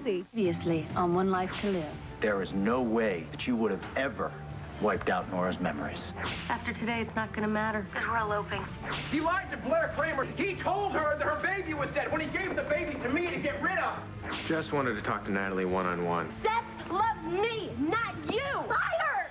Previously on One Life to Live. There is no way that you would have ever wiped out Nora's memories. After today, it's not going to matter, because we're eloping. He lied to Blair Kramer. He told her that her baby was dead when he gave the baby to me to get rid of. Just wanted to talk to Natalie one-on-one. Seth loves me, not you! Liar!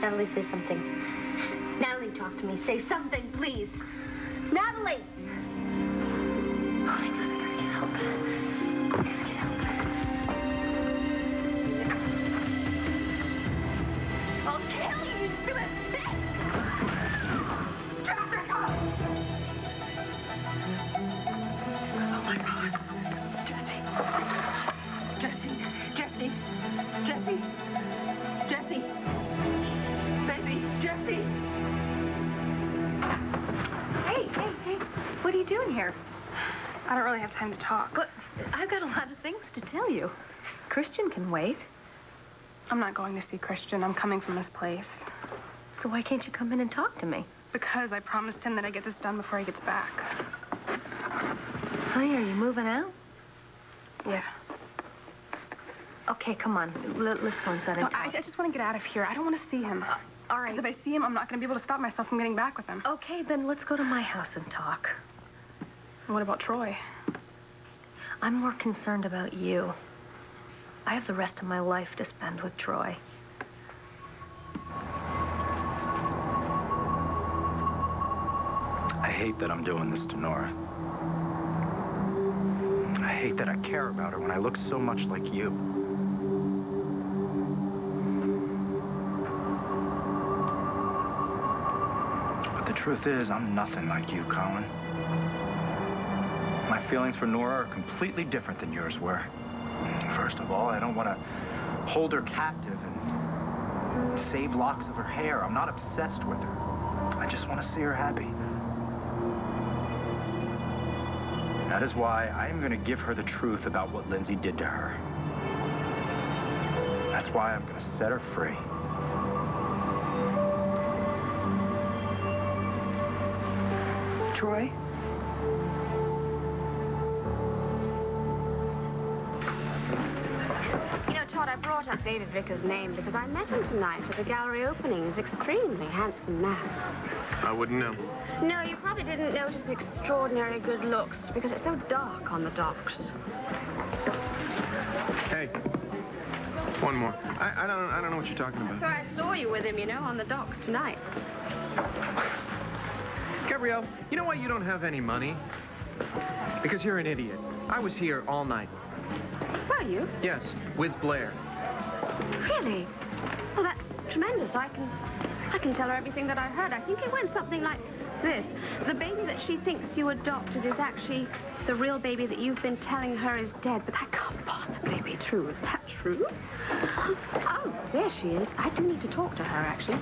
Natalie, say something. Natalie, talk to me. Say something, please. Natalie! Oh, my God, I gotta get help. I gotta get help. I'll kill you, you stupid bitch! Jessica! Oh, my God. Jesse. Baby, Jesse. Hey. What are you doing here? I don't really have time to talk. But I've got a lot of things to tell you. Christian can wait. I'm not going to see Christian. I'm coming from this place. So why can't you come in and talk to me? Because I promised him that I'd get this done before he gets back. Honey, are you moving out? Yeah. Okay, come on. Let's go inside and No, talk. I just want to get out of here. I don't want to see him. All right. If I see him, I'm not going to be able to stop myself from getting back with him. Okay, then let's go to my house and talk. What about Troy? I'm more concerned about you. I have the rest of my life to spend with Troy. I hate that I'm doing this to Nora. I hate that I care about her when I look so much like you. But the truth is, I'm nothing like you, Colin. My feelings for Nora are completely different than yours were. First of all, I don't want to hold her captive and save locks of her hair. I'm not obsessed with her. I just want to see her happy. That is why I am going to give her the truth about what Lindsay did to her. That's why I'm going to set her free. Troy? You know, Todd, I brought up David Vickers' name because I met him tonight at the gallery opening. He's extremely handsome man. I wouldn't know. No, you probably didn't notice his extraordinary good looks because it's so dark on the docks. Hey, one more. I don't know what you're talking about. So I saw you with him, you know, on the docks tonight. Gabrielle, you know why you don't have any money? Because you're an idiot. I was here all night. Were you? Yes, with Blair. Really? Well, that's tremendous. I can tell her everything that I heard. I think it went something like this. The baby that she thinks you adopted is actually the real baby that you've been telling her is dead. But that can't possibly be true. Is that true? Oh, there she is. I do need to talk to her, actually.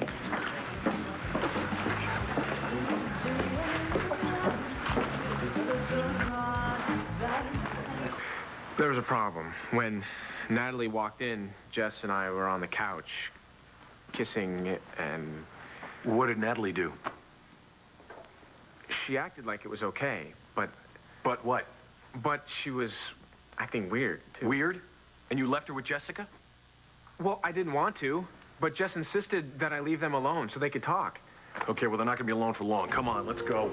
There was a problem. When Natalie walked in, Jess and I were on the couch, kissing, and... What did Natalie do? She acted like it was okay, but... But what? But she was acting weird, too. Weird? And you left her with Jessica? Well, I didn't want to, but Jess insisted that I leave them alone so they could talk. Okay, well, they're not going to be alone for long. Come on, let's go.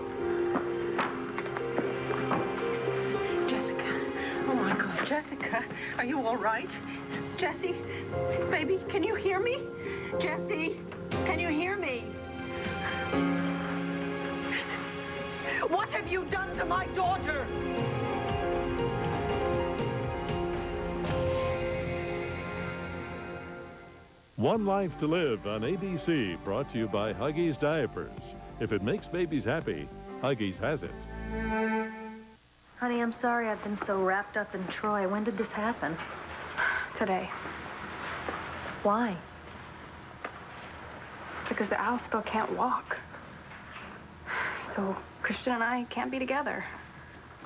Oh, my God, Jessica, are you all right? Jessie, baby, can you hear me? Jessie, can you hear me? What have you done to my daughter? One Life to Live on ABC, brought to you by Huggies Diapers. If it makes babies happy, Huggies has it. Honey, I'm sorry I've been so wrapped up in Troy. When did this happen? Today. Why? Because Al still can't walk. So Christian and I can't be together.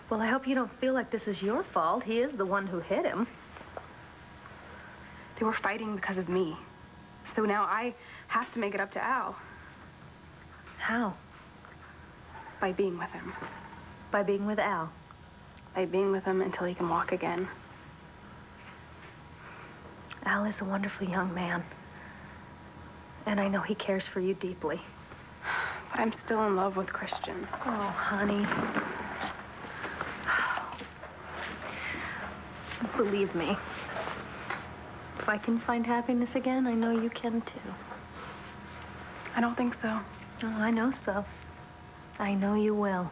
Well, I hope you don't feel like this is your fault. He is the one who hit him. They were fighting because of me. So now I have to make it up to Al. How? By being with him. By being with Al? By being with him until he can walk again. Al is a wonderful young man. And I know he cares for you deeply. But I'm still in love with Christian. Oh, honey. Believe me, if I can find happiness again, I know you can too. I don't think so. Oh, I know so. I know you will.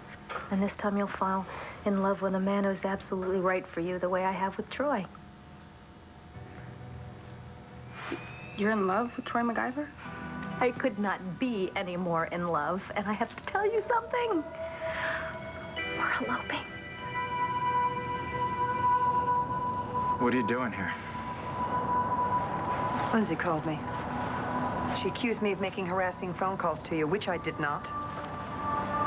And this time you'll fall in love with a man who's absolutely right for you, the way I have with Troy. You're in love with Troy MacGyver? I could not be any more in love, and I have to tell you something. We're eloping. What are you doing here? Lindsay called me. She accused me of making harassing phone calls to you, which I did not.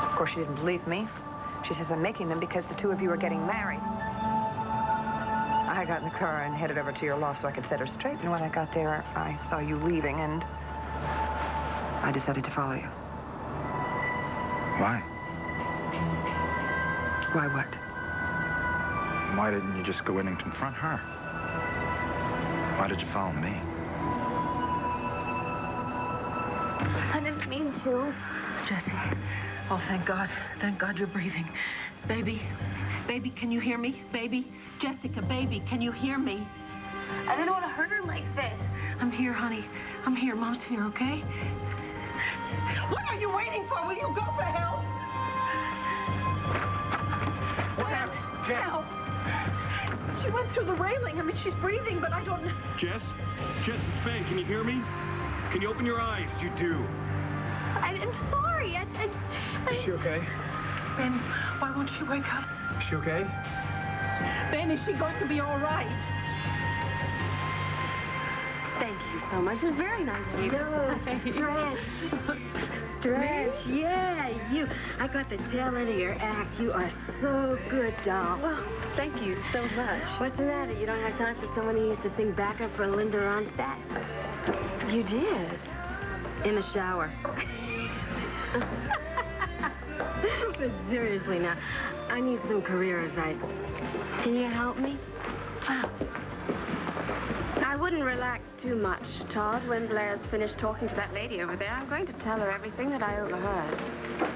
Of course, she didn't believe me. She says I'm making them because the two of you are getting married. I got in the car and headed over to your loft so I could set her straight, and when I got there, I saw you leaving, and I decided to follow you. Why? Why what? Why didn't you just go in and confront her? Why did you follow me? I didn't mean to. Jessie. Oh, thank God. Thank God you're breathing. Baby. Baby, can you hear me? Baby. Jessica, baby, can you hear me? I didn't want to hurt her like this. I'm here, honey. I'm here. Mom's here, okay? What are you waiting for? Will you go for help? What happened? Jess? Help. She went through the railing. I mean, she's breathing, but I don't know. Jess? Jess, it's Ben. Can you hear me? Can you open your eyes? You do. I'm sorry. Is she okay? Ben, why won't she wake up? Is she okay? Ben, is she going to be all right? Thank you so much. It's very nice of you. Dredge, yeah, you. I got the tail end of your act. You are so good, doll. Well, thank you so much. What's the matter? You don't have time for someone who used to sing backup for Linda Ronstadt? You did? In the shower. But seriously now, I need some career advice. Can you help me? I wouldn't relax too much, Todd, when Blair's finished talking to that lady over there. I'm going to tell her everything that I overheard.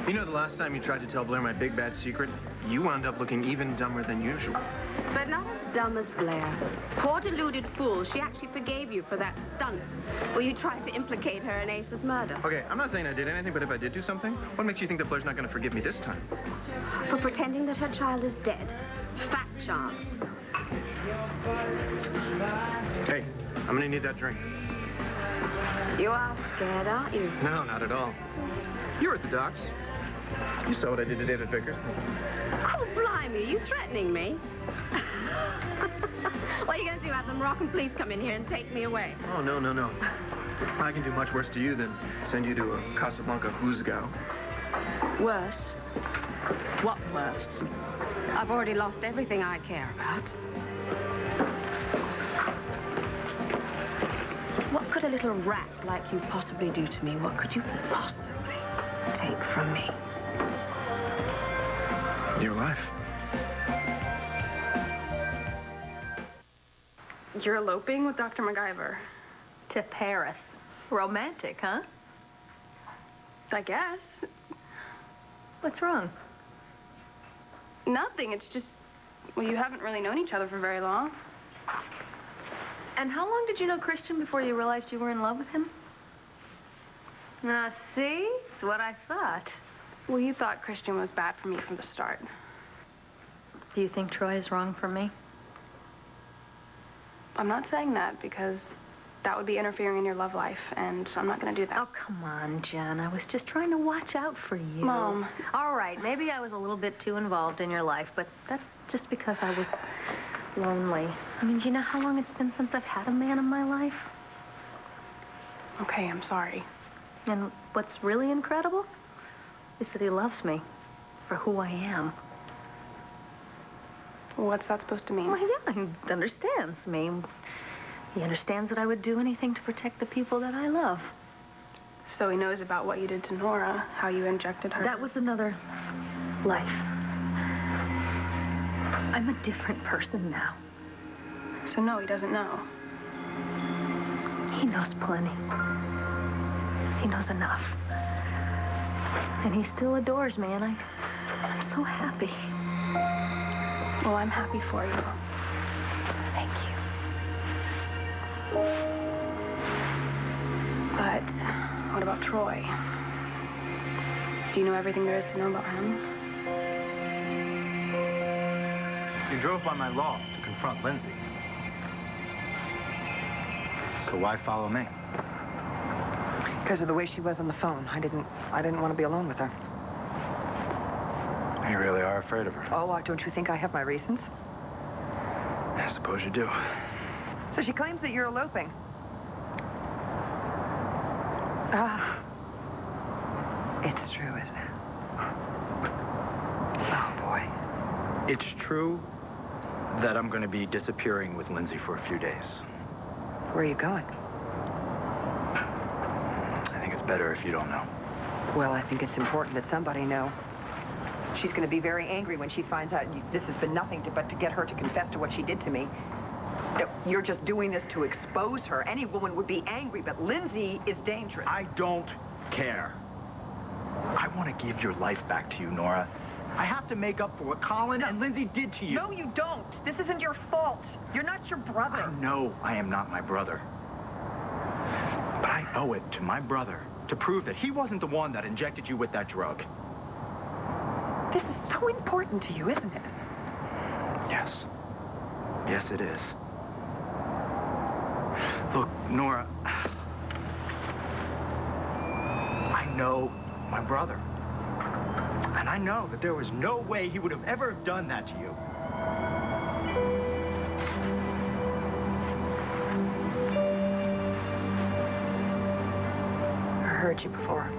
You know, the last time you tried to tell Blair my big bad secret, you wound up looking even dumber than usual. But not as dumb as Blair. Poor deluded fool. She actually forgave you for that stunt where you tried to implicate her in Ace's murder. Okay, I'm not saying I did anything, but if I did do something, what makes you think that Blair's not going to forgive me this time? For pretending that her child is dead. Fat chance. Hey, I'm going to need that drink. You are scared, aren't you? No, not at all. You were at the docks. You saw what I did to David Vickers. Oh, blimey, are you threatening me? What are you going to do? Have them rock and police come in here and take me away? Oh, no, no, no. I can do much worse to you than send you to a Casablanca Huzgau. Worse? What worse? I've already lost everything I care about. What could a little rat like you possibly do to me? What could you possibly take from me? Your life. You're eloping with Dr. MacGyver. To Paris. Romantic, huh? I guess. What's wrong? Nothing. It's just, well, you haven't really known each other for very long. And how long did you know Christian before you realized you were in love with him? Now, see? It's what I thought. Well, you thought Christian was bad for me from the start. Do you think Troy is wrong for me? I'm not saying that because that would be interfering in your love life, and I'm not going to do that. Oh, come on, Jen. I was just trying to watch out for you. Mom. All right, maybe I was a little bit too involved in your life, but that's just because I was lonely. I mean, do you know how long it's been since I've had a man in my life? Okay, I'm sorry. And what's really incredible is that he loves me for who I am. What's that supposed to mean? Well, yeah, he understands me. He understands that I would do anything to protect the people that I love. So he knows about what you did to Nora, how you injected her. That was another life. I'm a different person now. So no, he doesn't know. He knows plenty. He knows enough. And he still adores me, and I'm so happy. Well, I'm happy for you. Thank you. But what about Troy? Do you know everything there is to know about him? You drove by my loft to confront Lindsay. So why follow me? Because of the way she was on the phone. I didn't want to be alone with her. You really are afraid of her. Oh, don't you think I have my reasons? I suppose you do. So she claims that you're eloping. It's true, isn't it? Oh, boy. It's true that I'm going to be disappearing with Lindsay for a few days. Where are you going? I think it's better if you don't know. Well, I think it's important that somebody know. She's going to be very angry when she finds out this has been nothing but to get her to confess to what she did to me. That you're just doing this to expose her. Any woman would be angry, but Lindsay is dangerous. I don't care. I want to give your life back to you, Nora. I have to make up for what Colin and Lindsay did to you. No, you don't. This isn't your fault. You're not your brother. I know I am not my brother. But I owe it to my brother to prove that he wasn't the one that injected you with that drug. This is so important to you, isn't it? Yes. Yes, it is. Look, Nora, I know my brother. And I know that there was no way he would have ever done that to you. I heard you before.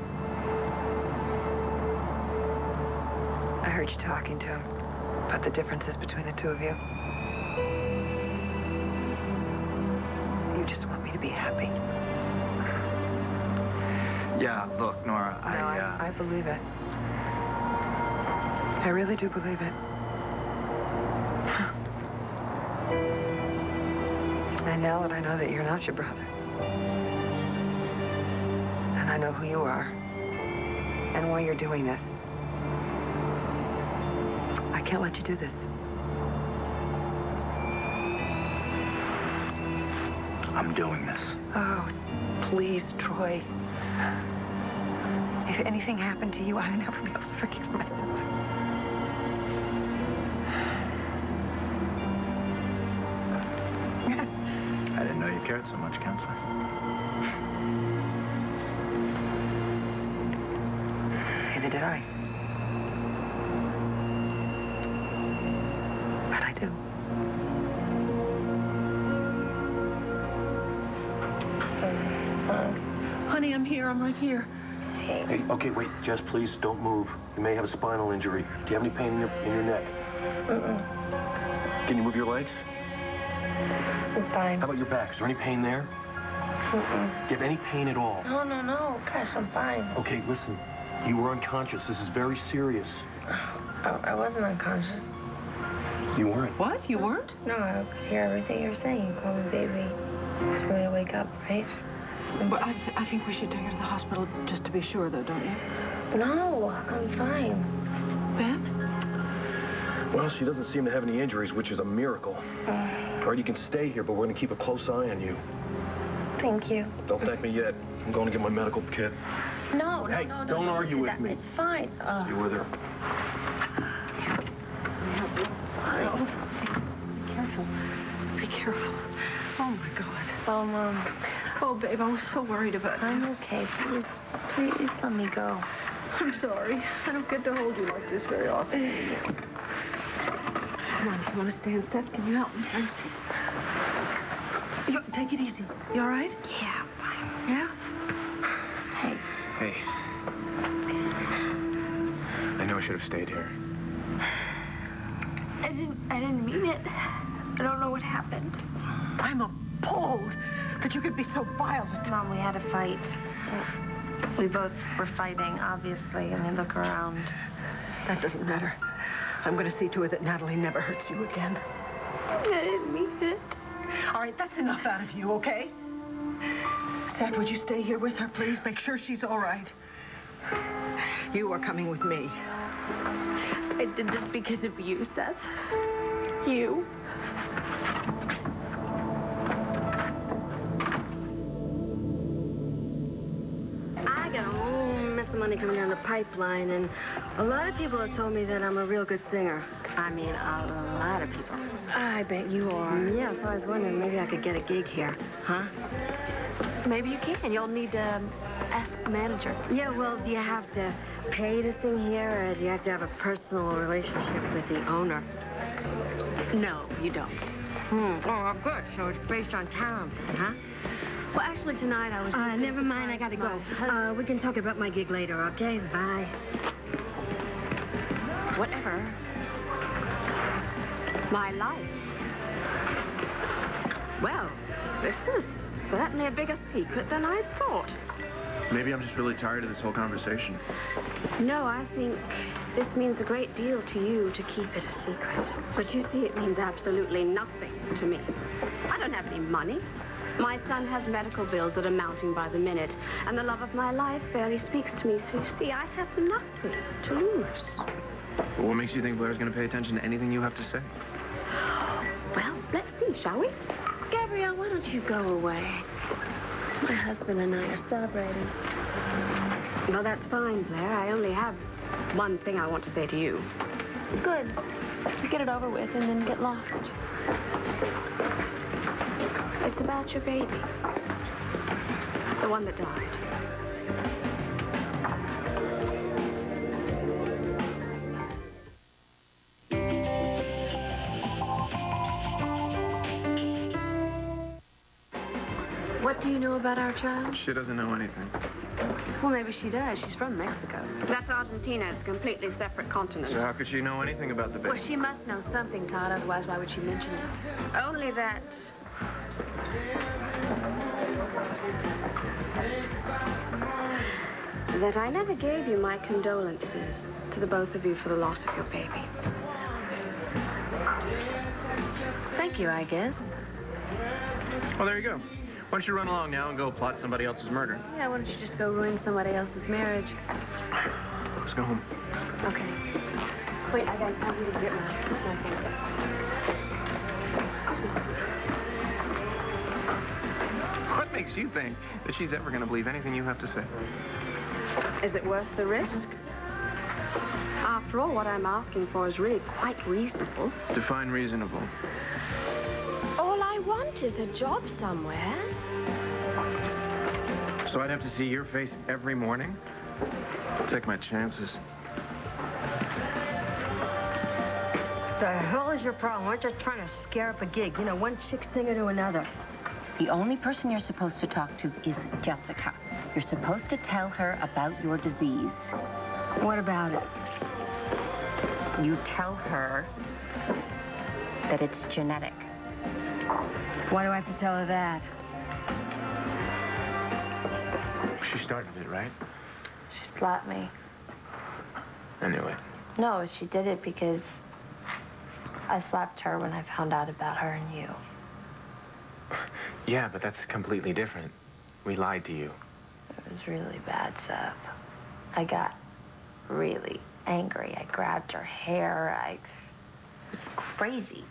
I heard you talking to him about the differences between the two of you. You just want me to be happy. Yeah, look, Nora, I believe it. I really do believe it. And now that I know that you're not your brother, and I know who you are, and why you're doing this, I can't let you do this. I'm doing this. Oh, please, Troy. If anything happened to you, I'd never be able to forgive myself. I didn't know you cared so much, Counselor. Neither did I. But I do. Honey, I'm here. I'm right here. Hey, okay, wait, Jess, please don't move. You may have a spinal injury. Do you have any pain in your neck? Can you move your legs? I'm fine. How about your back? Is there any pain there? Do you have any pain at all? No. Gosh, I'm fine. Okay, listen. You were unconscious. This is very serious. I wasn't unconscious. You weren't? What? You weren't? No, I could hear everything you were saying. You called me baby. It's for me to wake up, right? But I think we should take her to the hospital just to be sure, though, don't you? No, I'm fine. Ben? Well, she doesn't seem to have any injuries, which is a miracle. All right, you can stay here, but we're going to keep a close eye on you. Thank you. Don't thank me yet. I'm going to get my medical kit. No, Hey, no. don't argue with that. me. It's fine. You with her. Careful. Be careful. Oh, my God. Mom, Oh, babe, I was so worried about you. I'm okay. Please let me go. I'm sorry. I don't get to hold you like this very often. Come on, you want to stay and sit? Can you help me? Take it easy. You all right? Yeah, I'm fine. Yeah? Hey. I know I should have stayed here. I didn't mean it. I don't know what happened. I'm appalled that you could be so violent. Mom, we had a fight. We both were fighting, obviously. I mean, look around. That doesn't matter. I'm going to see to it that Natalie never hurts you again. I didn't mean it. All right, that's enough out of you, okay? Seth, would you stay here with her, please? Make sure she's all right. You are coming with me. I did this because of you, Seth. You. I got a whole mess of money coming down the pipeline, and a lot of people have told me that I'm a real good singer. I mean, a lot of people. I bet you are. Yeah, so I was wondering maybe I could get a gig here. Huh? Maybe you can. You'll need to ask the manager. Yeah, well, do you have to pay to sing here, or do you have to have a personal relationship with the owner? No, you don't. Oh, good. So it's based on talent, then, huh? Well, actually, tonight I was just... Never mind. I gotta go. We can talk about my gig later, okay? Bye. Whatever. My life. Well, this is certainly a bigger secret than I thought. Maybe I'm just really tired of this whole conversation. No, I think this means a great deal to you to keep it a secret. But you see, it means absolutely nothing to me. I don't have any money. My son has medical bills that are mounting by the minute, and the love of my life barely speaks to me. So you see, I have nothing to lose. Well, what makes you think Blair's going to pay attention to anything you have to say? Well, let's see, shall we? Gabrielle, why don't you go away? My husband and I are celebrating. Well, that's fine, Blair. I only have one thing I want to say to you. Good. Get it over with and then get lost. It's about your baby. The one that died. What do you know about our child? She doesn't know anything. Well, maybe she does. She's from Mexico. That's Argentina. It's a completely separate continent. So how could she know anything about the baby? Well, she must know something, Todd. Otherwise, why would she mention it? Only that... that I never gave you my condolences to the both of you for the loss of your baby. Thank you, I guess. Well, there you go. Why don't you run along now and go plot somebody else's murder? Yeah, why don't you just go ruin somebody else's marriage? Let's go home. Okay. Wait, I need to get my thing. What makes you think that she's ever going to believe anything you have to say? Is it worth the risk? After all, what I'm asking for is really quite reasonable. Define reasonable. All I want is a job somewhere. So I'd have to see your face every morning? I'll take my chances. What the hell is your problem? We're just trying to scare up a gig. You know, one chick singer to another. The only person you're supposed to talk to is Jessica. You're supposed to tell her about your disease. What about it? You tell her that it's genetic. Why do I have to tell her that? She started it, right? She slapped me. Anyway. No, she did it because I slapped her when I found out about her and you. Yeah, but that's completely different. We lied to you. It was really bad, Seth. I got really angry. I grabbed her hair. It was crazy.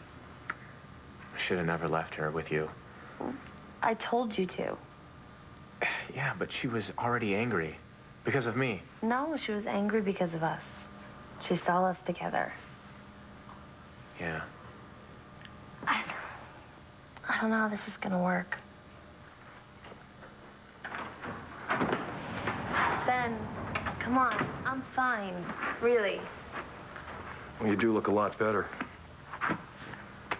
I should have never left her with you. I told you to. Yeah, but she was already angry. Because of me. No, she was angry because of us. She saw us together. Yeah. I don't know how this is gonna work. Come on, I'm fine. Really. Well, you do look a lot better.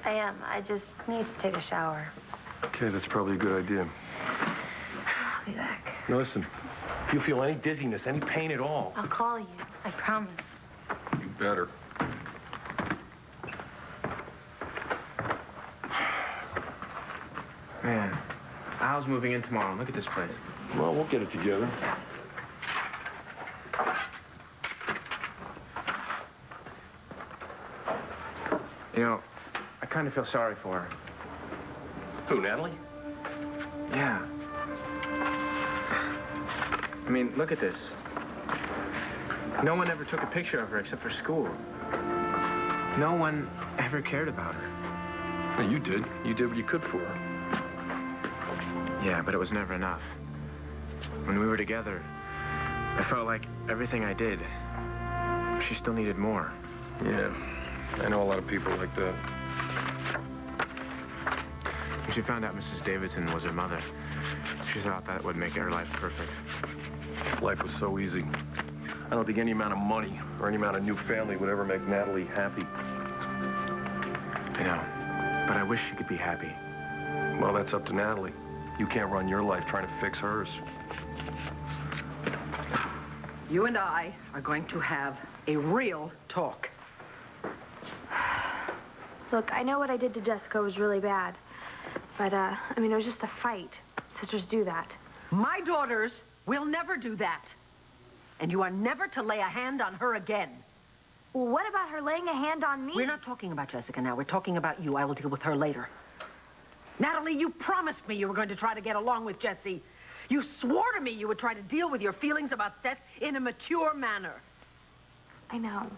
I am. I just need to take a shower. Okay, that's probably a good idea. I'll be back. Now listen, if you feel any dizziness, any pain at all... I'll call you. I promise. You better. Man, Al's moving in tomorrow. Look at this place. Well, we'll get it together. You know, I kind of feel sorry for her. Who, Natalie? Yeah. I mean, look at this. No one ever took a picture of her except for school. No one ever cared about her. Well, you did. You did what you could for her. Yeah, but it was never enough. When we were together, I felt like everything I did, she still needed more. Yeah, I know a lot of people like that. When she found out Mrs. Davidson was her mother, she thought that would make her life perfect. Life was so easy. I don't think any amount of money or any amount of new family would ever make Natalie happy. I know, but I wish she could be happy. Well, that's up to Natalie. You can't run your life trying to fix hers. You and I are going to have a real talk. Look, I know what I did to Jessica was really bad. But, I mean, it was just a fight. Sisters do that. My daughters will never do that. And you are never to lay a hand on her again. Well, what about her laying a hand on me? We're not talking about Jessica now. We're talking about you. I will deal with her later. Natalie, you promised me you were going to try to get along with Jesse. You swore to me you would try to deal with your feelings about Seth in a mature manner. I know.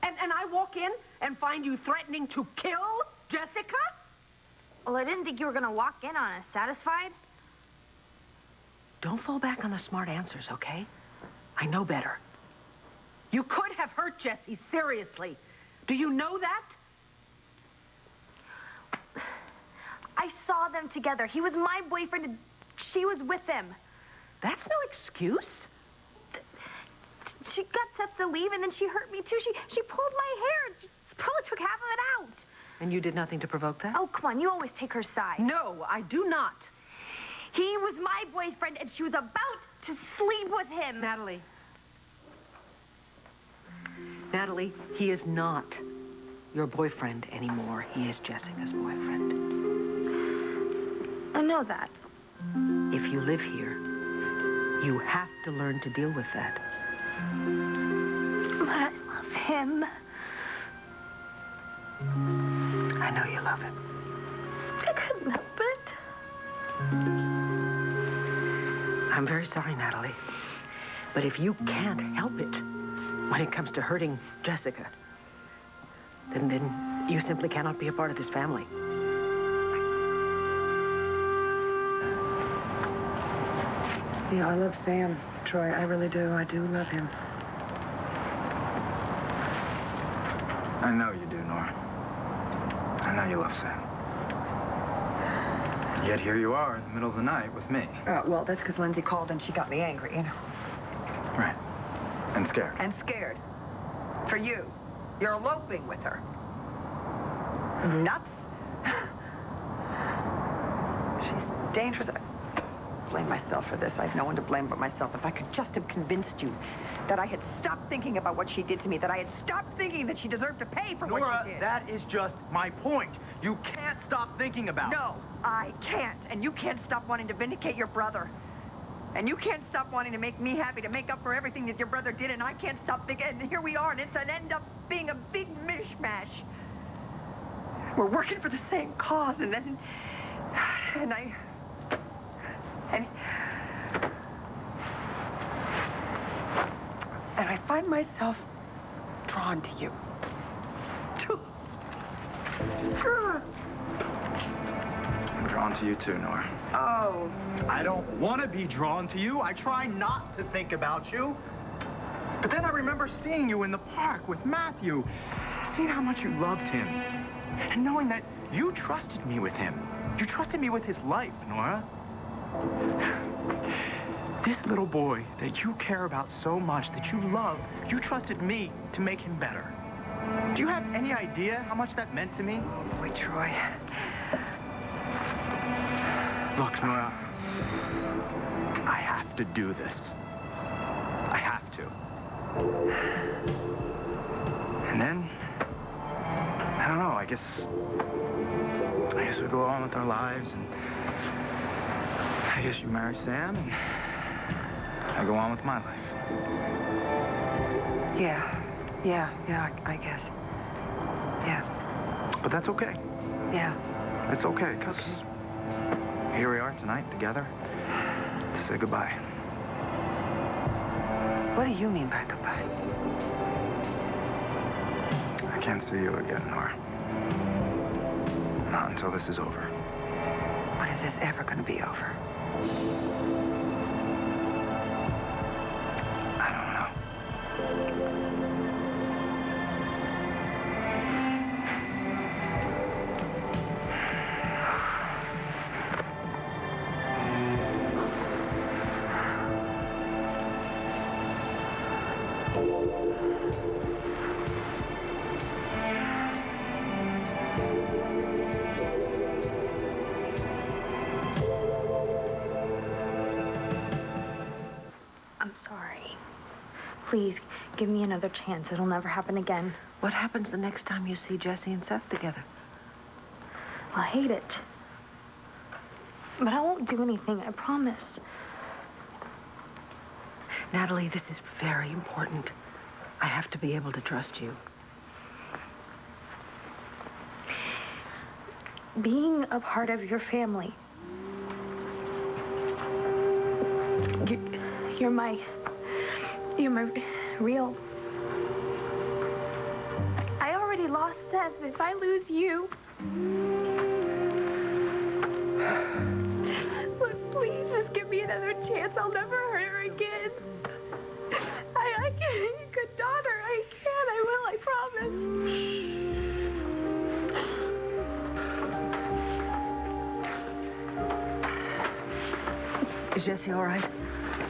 And I walk in and find you threatening to kill Jessica? Well, I didn't think you were going to walk in on us. Satisfied? Don't fall back on the smart answers, okay? I know better. You could have hurt Jesse seriously. Do you know that? I saw them together. He was my boyfriend and she was with him. That's no excuse. She got Seth to leave and then she hurt me too. She pulled my hair. She probably took half of it out. And you did nothing to provoke that? Oh, come on. You always take her side. No, I do not. He was my boyfriend and she was about to sleep with him. Natalie. Natalie, he is not your boyfriend anymore. He is Jessica's boyfriend. I know that. If you live here, you have to learn to deal with that. But I love him. I know you love him. I couldn't help it. I'm very sorry, Natalie. But if you can't help it when it comes to hurting Jessica, then you simply cannot be a part of this family. Yeah, I love Sam, Troy. I really do. I do love him. I know you do, Nora. I know you love Sam. And yet here you are in the middle of the night with me. Well, that's because Lindsay called and she got me angry, you know. Right. And scared. And scared. For you. You're eloping with her. Nuts. She's dangerous. I blame myself for this. I have no one to blame but myself. If I could just have convinced you that I had stopped thinking about what she did to me, that I had stopped thinking that she deserved to pay for what she did. Nora, that is just my point. You can't stop thinking about it. No, I can't. And you can't stop wanting to vindicate your brother. And you can't stop wanting to make me happy, to make up for everything that your brother did, and I can't stop thinking, and here we are, and it's an end up being a big mishmash. We're working for the same cause, and I find myself drawn to you. I'm drawn to you too, Nora. Oh. I don't want to be drawn to you. I try not to think about you. But then I remember seeing you in the park with Matthew, seeing how much you loved him, and knowing that you trusted me with him. You trusted me with his life, Nora. This little boy that you care about so much, that you love, you trusted me to make him better. Do you have any idea how much that meant to me? Boy, Troy. Look, Nora, I have to do this. I have to. And then, I don't know, I guess we go on with our lives, and I guess you marry Sam, and I go on with my life. Yeah, I guess. Yeah. But that's okay. Yeah. It's okay, because here we are tonight together to say goodbye. What do you mean by goodbye? I can't see you again, Nora. Not until this is over. When is this ever going to be over? I don't know. I'm sorry. Please, give me another chance. It'll never happen again. What happens the next time you see Jesse and Seth together? I'll hate it. But I won't do anything, I promise. Natalie, this is very important. I have to be able to trust you. Being a part of your family. You're my real. I already lost Seth. If I lose you. Look, please just give me another chance. I'll never hurt her again. I can. Good daughter. I can. I will. I promise. Is Jessie all right?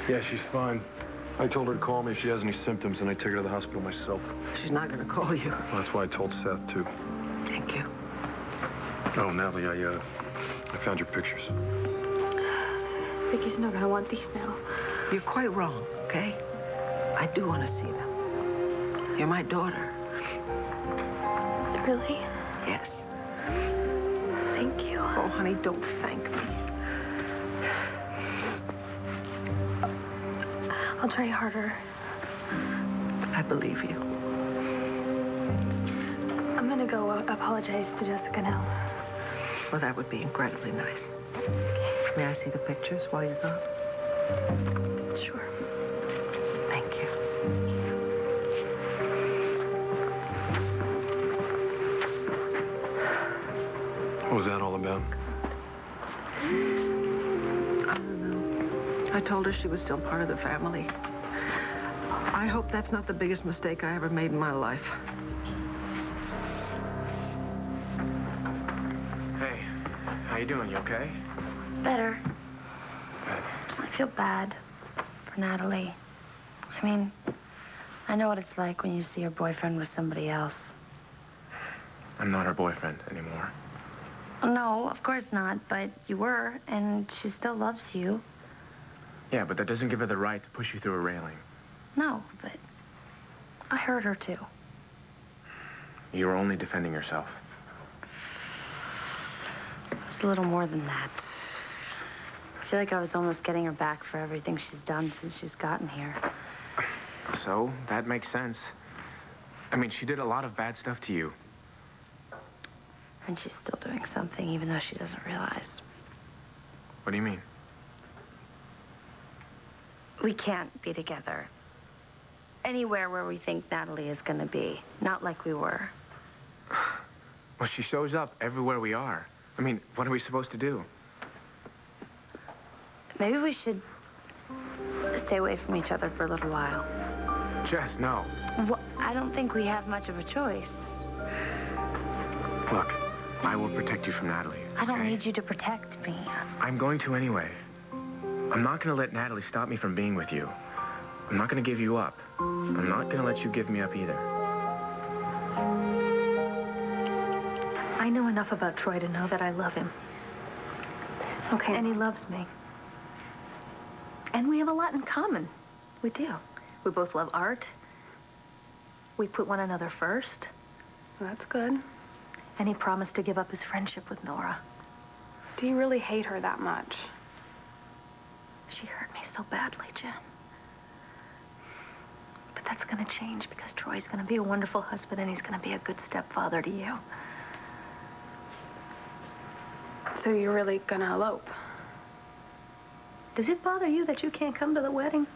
Yeah, she's fine. I told her to call me if she has any symptoms, and I took her to the hospital myself. She's not going to call you. Well, that's why I told Seth, too. Thank you. Oh, Natalie, I found your pictures. Vicky's not going to want these now. You're quite wrong, okay? I do want to see them. You're my daughter. Really? Yes. Thank you. Oh, honey, don't thank me. I'll try harder. I believe you. I'm gonna go apologize to Jessica now. Well, that would be incredibly nice. May I see the pictures while you're gone? Sure. Thank you. What was that all about? I don't know. I told her she was still part of the family. I hope that's not the biggest mistake I ever made in my life. Hey, how you doing? You okay? Better. Good. I feel bad for Natalie. I mean, I know what it's like when you see your boyfriend with somebody else. I'm not her boyfriend anymore. No, of course not, but you were, and she still loves you. Yeah, but that doesn't give her the right to push you through a railing. No, but I hurt her too. You were only defending yourself. It's a little more than that. I feel like I was almost getting her back for everything she's done since she's gotten here. So, that makes sense. I mean, she did a lot of bad stuff to you. And she's still doing something, even though she doesn't realize. What do you mean? We can't be together. Anywhere where we think Natalie is going to be. Not like we were. Well, she shows up everywhere we are. I mean, what are we supposed to do? Maybe we should stay away from each other for a little while. Jess, no. Well, I don't think we have much of a choice. Look, I will protect you from Natalie. I don't okay? need you to protect me. I'm going to anyway. I'm not going to let Natalie stop me from being with you. I'm not going to give you up. I'm not going to let you give me up either. I know enough about Troy to know that I love him. Okay. And he loves me. And we have a lot in common. We do. We both love art. We put one another first. Well, that's good. And he promised to give up his friendship with Nora. Do you really hate her that much? She hurt me so badly, Jen. But that's going to change because Troy's going to be a wonderful husband and he's going to be a good stepfather to you. So you're really gonna elope? Does it bother you that you can't come to the wedding?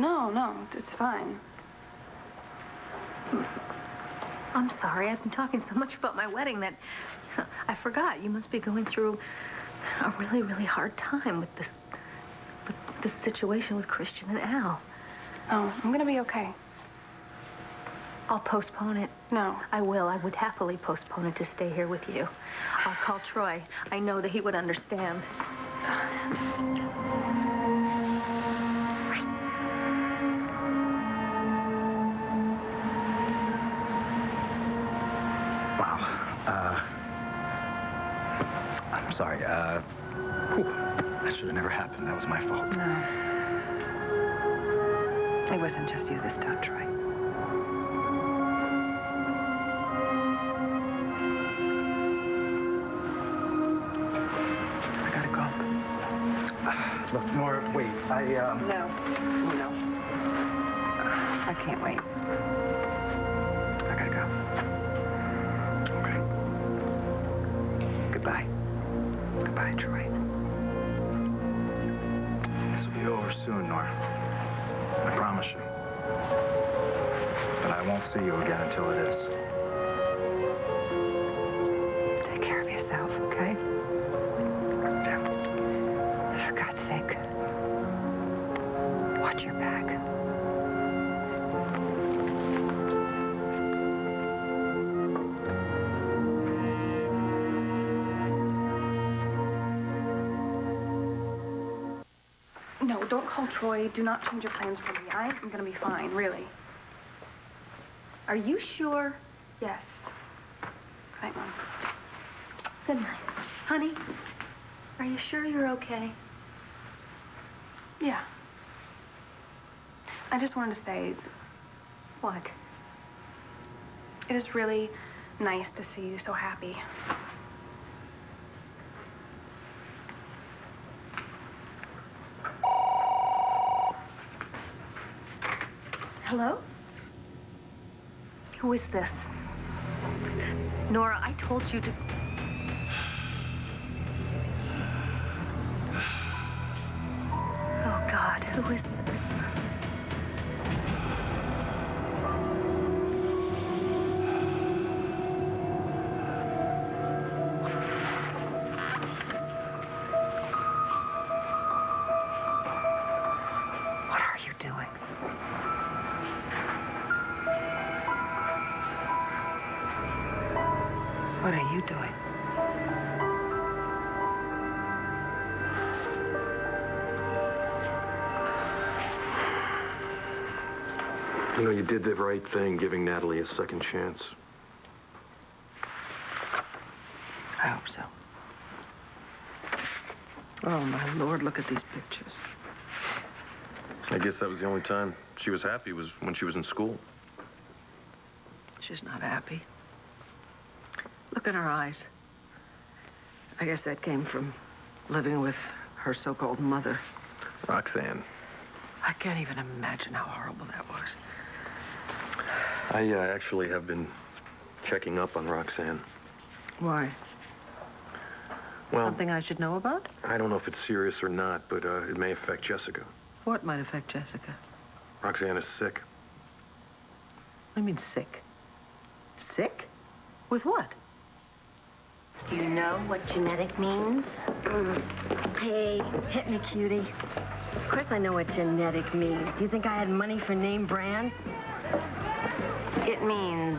No, it's fine. I'm sorry. I've been talking so much about my wedding that I forgot. You must be going through a really, really hard time with this situation with Christian and Al. Oh, I'm gonna be okay. I'll postpone it. No. I will. I would happily postpone it to stay here with you. I'll call Troy. I know that he would understand. Wow. I'm sorry. That should have never happened. That was my fault. No. It wasn't just you this time, Troy. I gotta go. Look, Nora, wait. No. No. I can't wait. I gotta go. Okay. Goodbye. Goodbye, Troy. This will be over soon, Nora. I promise you. But I won't see you again until it is. Take care of yourself, okay? Yeah. For God's sake, watch your back. No, don't call Troy. Do not change your plans for me. I am gonna be fine, really. Are you sure? Yes. Good night, Mom. Good night. Honey, are you sure you're okay? Yeah. I just wanted to say, What? it is really nice to see you so happy. Hello? Who is this? Nora, I told you to... Oh, God, who is this? What are you doing? What are you doing? You know, you did the right thing, giving Natalie a second chance. I hope so. Oh, my Lord, look at these pictures. I guess that was the only time she was happy was when she was in school. She's not happy. Look in her eyes. I guess that came from living with her so-called mother. Roxanne. I can't even imagine how horrible that was. I actually have been checking up on Roxanne. Why? Well, Something I should know about? I don't know if it's serious or not, but it may affect Jessica. What might affect Jessica? Roxanne is sick. What do you mean sick? Sick? With what? Do you know what genetic means? Hey, hit me, cutie. Of course I know what genetic means. Do you think I had money for name brand? It means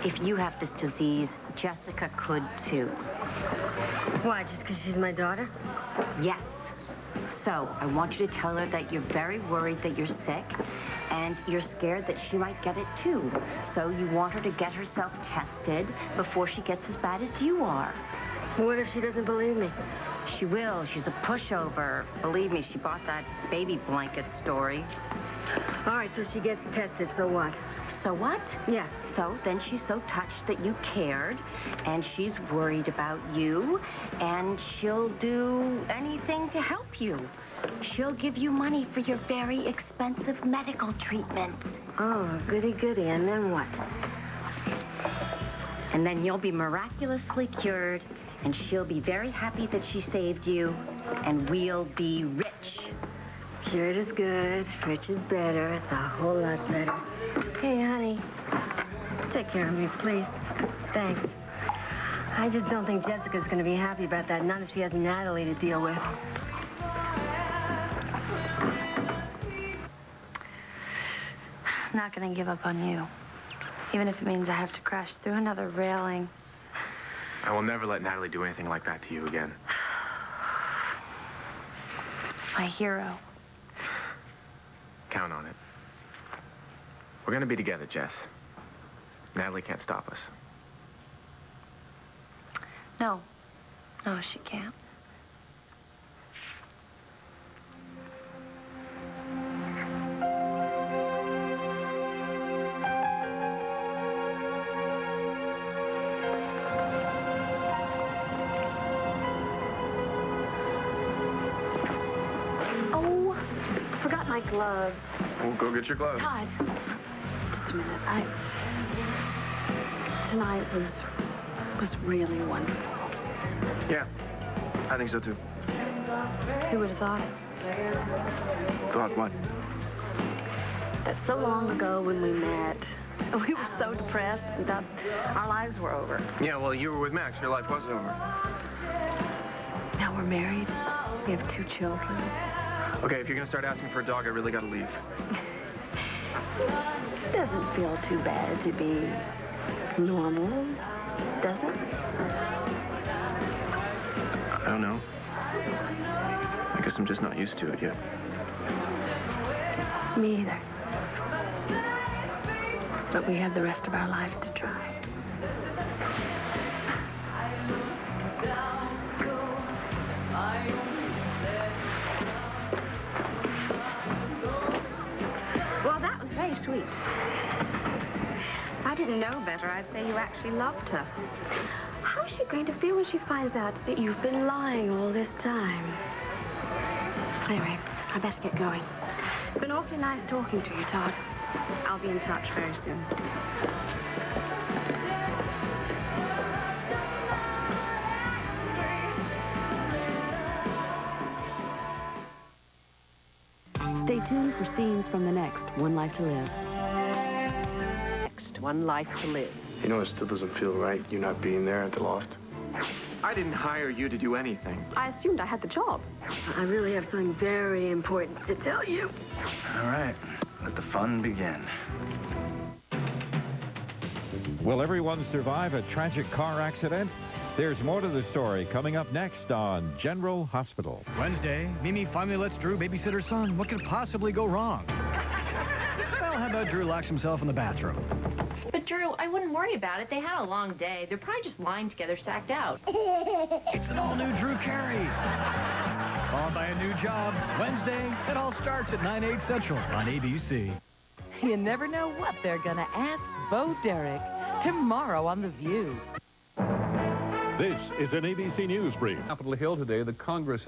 if you have this disease, Jessica could too. Why, just because she's my daughter? Yes. So, I want you to tell her that you're very worried that you're sick, and you're scared that she might get it too. So you want her to get herself tested before she gets as bad as you are. What if she doesn't believe me? She will. She's a pushover. Believe me, she bought that baby blanket story. All right, so she gets tested, so what? So what? Yeah. So then she's so touched that you cared, and she's worried about you, and she'll do anything to help you. She'll give you money for your very expensive medical treatment. Oh, goody-goody, and then what? And then you'll be miraculously cured, and she'll be very happy that she saved you, and we'll be rich. Cured is good, rich is better, it's a whole lot better. Hey, honey, take care of me, please. Thanks. I just don't think Jessica's going to be happy about that, not if she has Natalie to deal with. I'm not going to give up on you, even if it means I have to crash through another railing. I will never let Natalie do anything like that to you again. My hero. Count on it. We're gonna be together, Jess. Natalie can't stop us. No. No, she can't. Oh, forgot my gloves. Well, go get your gloves. Todd, just a minute. Tonight was really wonderful. Yeah, I think so too. Who would have thought it? Thought what? That so long ago when we met, we were so depressed and thought our lives were over. Yeah, well, you were with Max. Your life was over. Now we're married. We have 2 children. Okay, if you're gonna start asking for a dog, I really gotta leave. It doesn't feel too bad to be normal, does it? I don't know. I guess I'm just not used to it yet. Me either. But we have the rest of our lives to try. Well, that was very sweet. If I didn't know better, I'd say you actually loved her. How's she going to feel when she finds out that you've been lying all this time? Anyway, I better get going. It's been awfully nice talking to you, Todd. I'll be in touch very soon. Stay tuned for scenes from the next One Life to Live. Next One Life to Live. You know, it still doesn't feel right, you not being there at the loft. I didn't hire you to do anything. I assumed I had the job. I really have something very important to tell you. All right, let the fun begin. Will everyone survive a tragic car accident? There's more to the story coming up next on General Hospital. Wednesday, Mimi finally lets Drew babysit her son. What could possibly go wrong? Well, how about Drew locks himself in the bathroom? But, Drew, I wouldn't worry about it. They had a long day. They're probably just lying together, sacked out. It's an all-new Drew Carey. Followed by a new job. Wednesday, it all starts at 9/8 Central on ABC. You never know what they're going to ask Bo Derek tomorrow on The View. This is an ABC News Brief. Capitol Hill today, the Congress